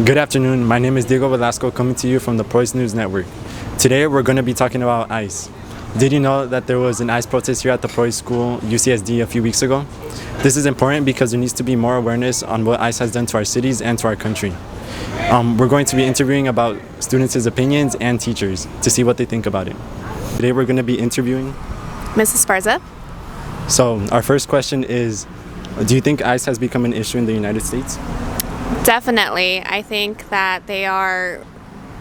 Good afternoon, my name is Diego Velasco coming to you from the Preuss News Network. Today we're going to be talking about ICE. Did you know that there was an ICE protest here at the Preuss School, UCSD, a few weeks ago? This is important because there needs to be more awareness on what ICE has done to our cities and to our country. We're going to be interviewing about students' opinions and teachers to see what they think about it. Today we're going to be interviewing Mrs. Sparza. So our first question is, do you think ICE has become an issue in the United States? Definitely. I think that they are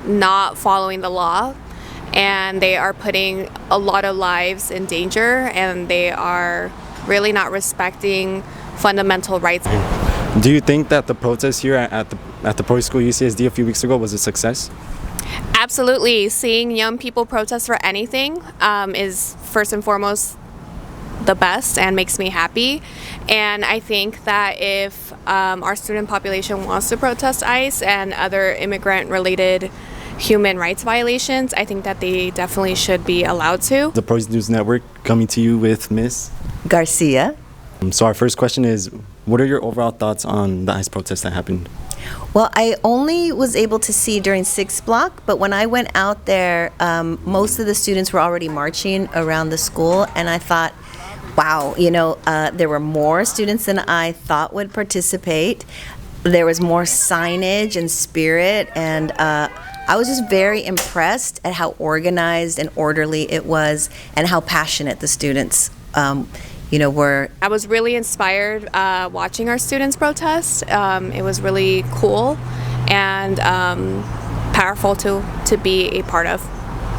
not following the law and they are putting a lot of lives in danger and they are really not respecting fundamental rights. Do you think that the protest here at the Preuss School UCSD a few weeks ago was a success? Absolutely. Seeing young people protest for anything is first and foremost the best and makes me happy. And I think that if our student population wants to protest ICE and other immigrant-related human rights violations, I think that they definitely should be allowed to. The Preuss News Network coming to you with Miss Garcia. So our first question is, what are your overall thoughts on the ICE protest that happened? Well, I only was able to see during 6th block, but when I went out there, most of the students were already marching around the school, and I thought, wow, there were more students than I thought would participate. There was more signage and spirit, and I was just very impressed at how organized and orderly it was and how passionate the students were. I was really inspired watching our students protest. It was really cool and powerful to be a part of.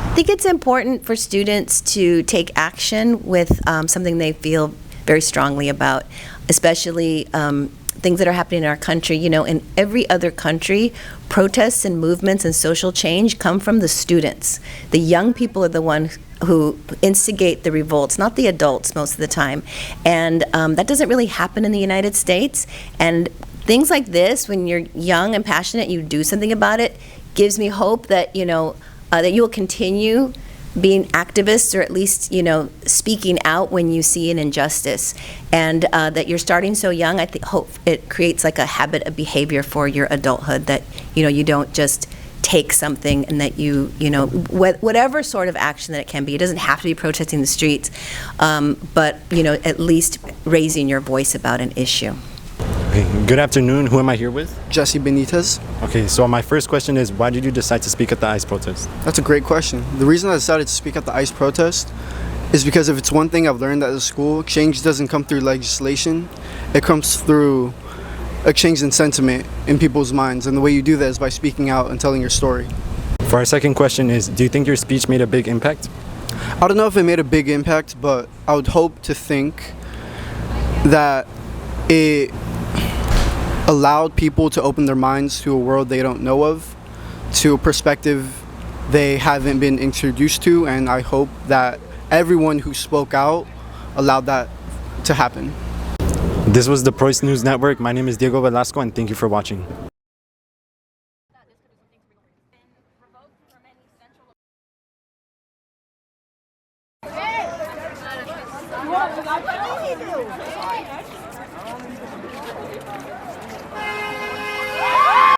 I think it's important for students to take action with something they feel very strongly about, especially things that are happening in our country. In every other country, protests and movements and social change come from the students. The young people are the ones who instigate the revolts, not the adults most of the time. And that doesn't really happen in the United States. And things like this, when you're young and passionate, you do something about it, gives me hope that, that you will continue being activists, or at least, speaking out when you see an injustice. And that you're starting so young, I hope it creates like a habit of behavior for your adulthood, that, you don't just take something and that whatever sort of action that it can be. It doesn't have to be protesting the streets, but, at least raising your voice about an issue. Okay, good afternoon. Who am I here with? Jesse Benitez. Okay, so my first question is, why did you decide to speak at the ICE protest? That's a great question. The reason I decided to speak at the ICE protest is because if it's one thing I've learned at the school, change doesn't come through legislation. It comes through a change in sentiment in people's minds, and the way you do that is by speaking out and telling your story. For our second question is, do you think your speech made a big impact? I don't know if it made a big impact, but I would hope to think that it allowed people to open their minds to a world they don't know of, to a perspective they haven't been introduced to, and I hope that everyone who spoke out allowed that to happen. This was the Preuss News Network. My name is Diego Velasco, and thank you for watching.